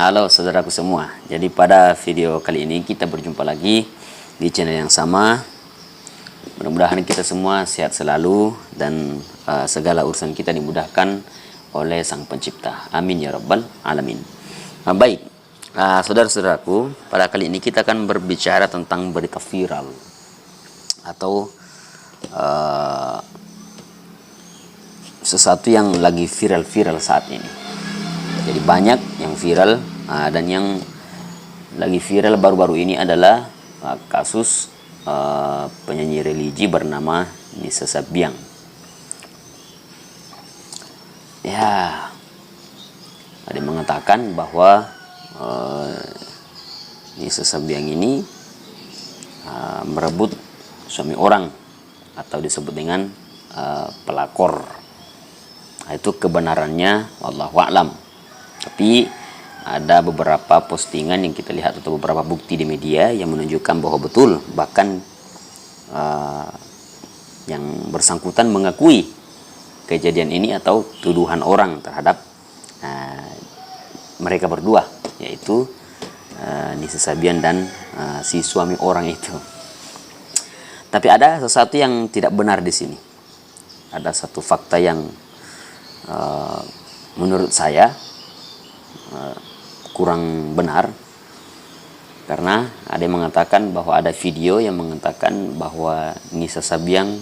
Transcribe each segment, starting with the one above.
Halo saudaraku semua. Jadi pada video kali ini kita berjumpa lagi di channel yang sama. Mudah-mudahan kita semua sehat selalu dan segala urusan kita dimudahkan oleh Sang Pencipta. Amin ya rabbal alamin. Baik, saudara-saudaraku, pada kali ini kita akan berbicara tentang berita viral atau sesuatu yang lagi viral-viral saat ini. Jadi banyak yang viral, dan yang lagi viral baru-baru ini adalah kasus penyanyi religi bernama Nisa Sabian. Ya, ada yang mengatakan bahwa Nisa Sabian ini merebut suami orang atau disebut dengan pelakor. Itu kebenarannya wallahu a'lam. Tapi ada beberapa postingan yang kita lihat atau beberapa bukti di media yang menunjukkan bahwa betul, bahkan yang bersangkutan mengakui kejadian ini atau tuduhan orang terhadap mereka berdua, yaitu Nisa Sabian dan si suami orang itu. Tapi ada sesuatu yang tidak benar di sini. Ada satu fakta yang menurut saya kurang benar, karena ada yang mengatakan bahwa ada video yang mengatakan bahwa Nisa Sabian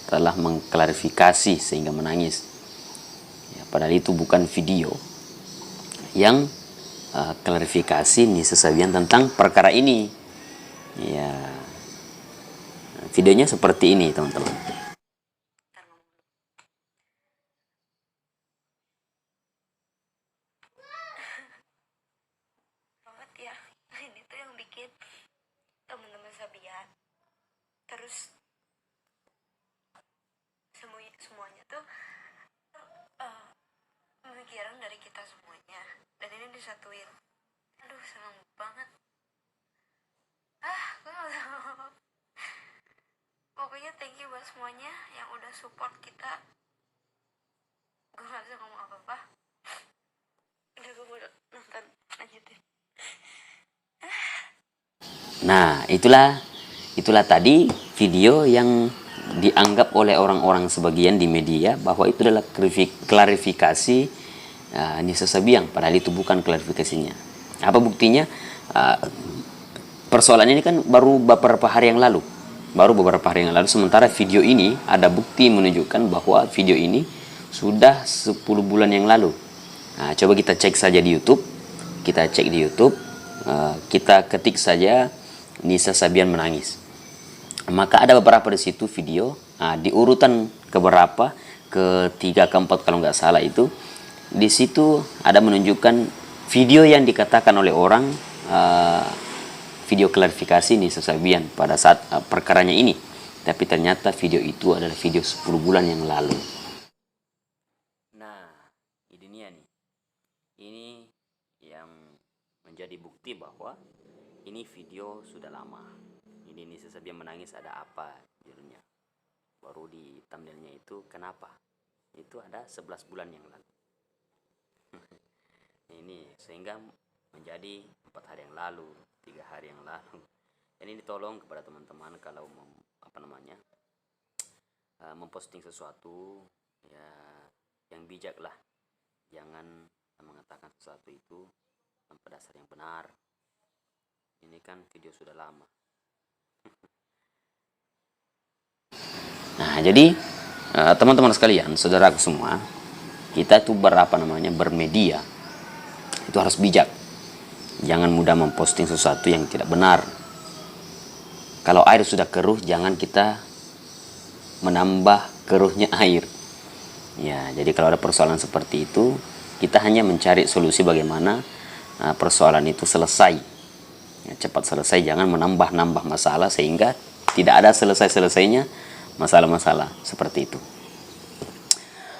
telah mengklarifikasi sehingga menangis. Ya, padahal itu bukan video yang klarifikasi Nisa Sabian tentang perkara ini. Ya, videonya seperti ini teman-teman. Ya, ini tuh yang bikin teman-teman Sabian terus semuanya tuh pemikiran dari kita semuanya, dan ini disatuin. Aduh, seneng banget. Gue gak tahu. Pokoknya thank you buat semuanya yang udah support kita. Gue gak bisa ngomong apa-apa. Udah, gue mau nonton, lanjutin. Nah, itulah tadi video yang dianggap oleh orang-orang sebagian di media bahwa itu adalah klarifikasi Nisa Sabian, padahal itu bukan klarifikasinya. Apa buktinya? Persoalan ini kan baru beberapa hari yang lalu. Sementara video ini ada bukti menunjukkan bahwa video ini sudah 10 bulan yang lalu. Nah, coba kita cek saja di YouTube. Kita ketik saja Nisa Sabian menangis. Maka ada beberapa di situ video, di urutan keberapa, ketiga, keempat kalau nggak salah itu, di situ ada menunjukkan video yang dikatakan oleh orang video klarifikasi Nisa Sabian pada saat perkaranya ini. Tapi ternyata video itu adalah video 10 bulan yang lalu. Nah, ini dia nih. Ini yang menjadi bukti bahwa ini video sudah lama. Ini Nisa Sabian menangis ada apa judulnya. Baru di thumbnailnya itu kenapa? Itu ada 11 bulan yang lalu. Ini sehingga menjadi 4 hari yang lalu, 3 hari yang lalu. Dan ini tolong kepada teman-teman kalau memposting sesuatu ya yang bijak lah. Jangan mengatakan sesuatu itu tanpa dasar yang benar. Ini kan video sudah lama. Nah, jadi teman-teman sekalian, saudaraku semua, kita itu bermedia itu harus bijak. Jangan mudah memposting sesuatu yang tidak benar. Kalau air sudah keruh, jangan kita menambah keruhnya air. Ya, jadi kalau ada persoalan seperti itu, kita hanya mencari solusi bagaimana persoalan itu selesai. Ya, cepat selesai, jangan menambah-nambah masalah sehingga tidak ada selesai-selesainya masalah-masalah seperti itu.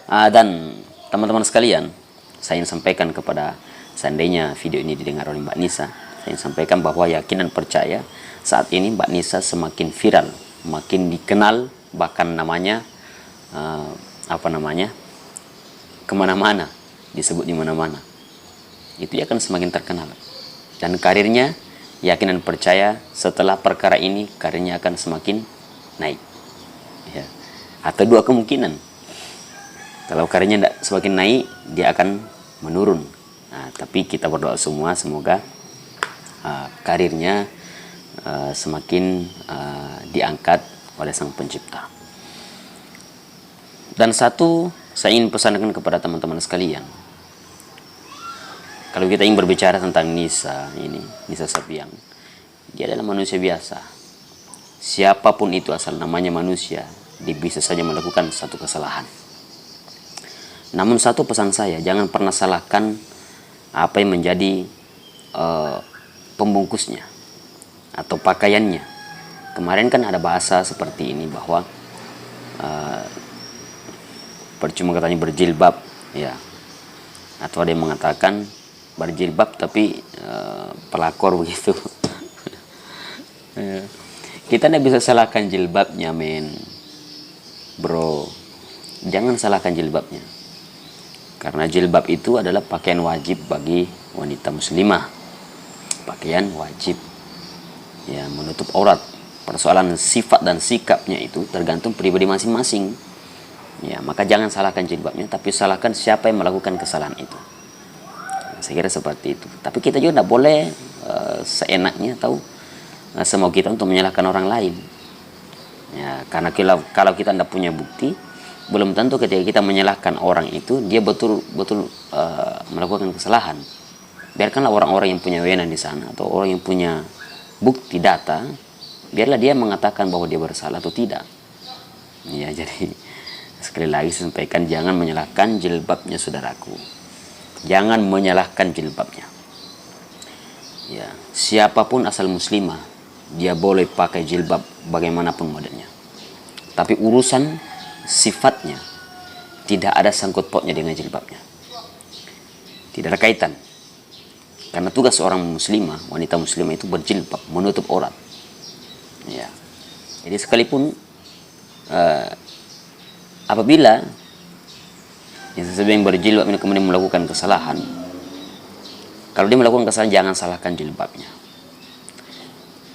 Dan teman-teman sekalian, saya ingin sampaikan kepada, seandainya video ini didengar oleh Mbak Nisa, saya ingin sampaikan bahwa yakin dan percaya saat ini Mbak Nisa semakin viral, makin dikenal, bahkan namanya kemana-mana, disebut di mana-mana. itu dia akan semakin terkenal. Dan karirnya, yakin dan percaya setelah perkara ini karirnya akan semakin naik. Ya. Atau dua kemungkinan. Kalau karirnya tidak semakin naik, dia akan menurun. Nah, tapi kita berdoa semua semoga karirnya semakin diangkat oleh Sang Pencipta. Dan satu, saya ingin pesankan kepada teman-teman sekalian. Kalau kita ingin berbicara tentang Nisa Sabian, dia adalah manusia biasa. Siapapun itu asal namanya manusia, dia bisa saja melakukan satu kesalahan. Namun satu pesan saya, jangan pernah salahkan apa yang menjadi pembungkusnya atau pakaiannya. Kemarin kan ada bahasa seperti ini bahwa percuma katanya berjilbab, ya. Atau ada yang mengatakan berjilbab tapi pelakor begitu. Kita tidak bisa salahkan jilbabnya, men. Bro, jangan salahkan jilbabnya. Karena jilbab itu adalah pakaian wajib bagi wanita muslimah. Pakaian wajib. Ya, menutup aurat. Persoalan sifat dan sikapnya itu tergantung pribadi masing-masing. Ya, maka jangan salahkan jilbabnya, tapi salahkan siapa yang melakukan kesalahan itu. Saya kira seperti itu. Tapi kita juga tidak boleh seenaknya atau semau kita untuk menyalahkan orang lain. Ya, karena kalau kita tidak punya bukti, belum tentu ketika kita menyalahkan orang itu dia betul-betul melakukan kesalahan. Biarkanlah orang-orang yang punya wewenang di sana atau orang yang punya bukti data, biarlah dia mengatakan bahwa dia bersalah atau tidak. Ya, jadi sekali lagi saya sampaikan, jangan menyalahkan jilbabnya saudaraku. Jangan menyalahkan jilbabnya. Ya, siapapun asal muslimah, dia boleh pakai jilbab bagaimanapun modelnya. Tapi urusan sifatnya tidak ada sangkut pautnya dengan jilbabnya. Tidak ada kaitan. Karena tugas seorang muslimah, wanita muslimah itu berjilbab, menutup aurat. Ya. Jadi sekalipun apabila seseorang yang berjilbab ini kemudian melakukan kesalahan, kalau dia melakukan kesalahan jangan salahkan jilbabnya.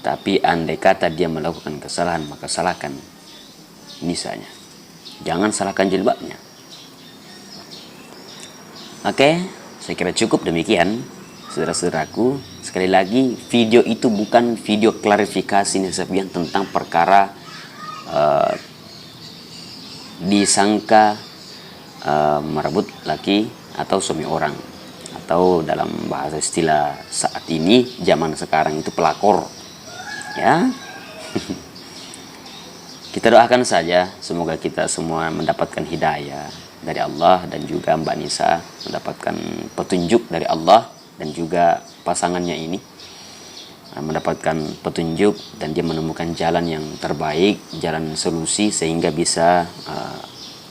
Tapi andai kata dia melakukan kesalahan, maka salahkan nisanya. Jangan salahkan jilbabnya. Oke, saya kira cukup demikian, saudara-saudaraku. Sekali lagi, video itu bukan video klarifikasi Nisa Sabian tentang perkara disangka merebut laki atau suami orang, atau dalam bahasa istilah saat ini zaman sekarang itu pelakor, ya. Kita doakan saja semoga kita semua mendapatkan hidayah dari Allah dan juga Mbak Nisa mendapatkan petunjuk dari Allah dan juga pasangannya ini mendapatkan petunjuk dan dia menemukan jalan yang terbaik, jalan solusi sehingga bisa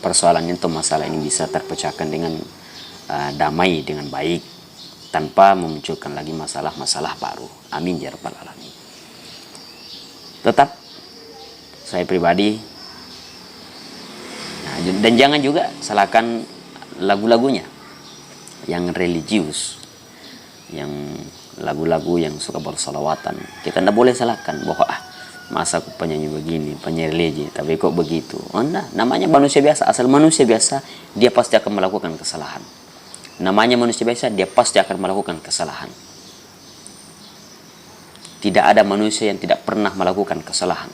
persoalan atau masalah ini bisa terpecahkan dengan damai, dengan baik, tanpa memunculkan lagi masalah-masalah baru. Amin ya rabbal alamin. Tetap saya pribadi, dan jangan juga salahkan lagu-lagunya yang religius, yang lagu-lagu yang suka bersalawatan. Kita tidak boleh salahkan bahwa masa aku penyanyi begini, penyanyi religi, tapi kok begitu. Oh, nah, namanya manusia biasa. Asal manusia biasa, dia pasti akan melakukan kesalahan. Namanya manusia biasa, dia pasti akan melakukan kesalahan. Tidak ada manusia yang tidak pernah melakukan kesalahan.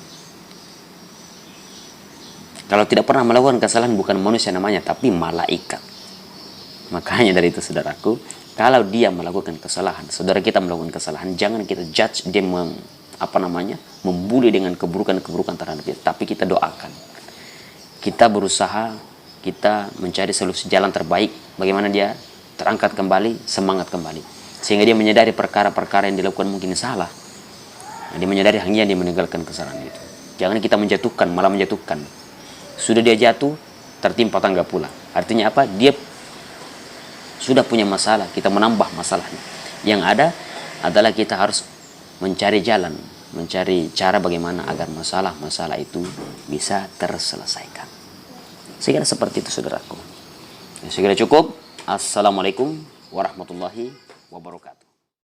Kalau tidak pernah melakukan kesalahan bukan manusia namanya, tapi malaikat. Makanya dari itu saudaraku, kalau dia melakukan kesalahan, saudara kita melakukan kesalahan, jangan kita judge dia membuli dengan keburukan-keburukan terhadap dia, tapi kita doakan. Kita berusaha, kita mencari solusi jalan terbaik bagaimana dia terangkat kembali, semangat kembali, sehingga dia menyadari perkara-perkara yang dilakukan mungkin salah. Dia menyadari hanya dia meninggalkan kesalahan itu. Jangan kita menjatuhkan, malah menjatuhkan. Sudah dia jatuh, tertimpa tangga pula. Artinya apa? Dia sudah punya masalah, kita menambah masalahnya. Yang ada adalah kita harus mencari jalan, mencari cara bagaimana agar masalah-masalah itu bisa terselesaikan. Saya kira seperti itu saudaraku. Saya kira cukup. Assalamualaikum warahmatullahi wabarakatuh.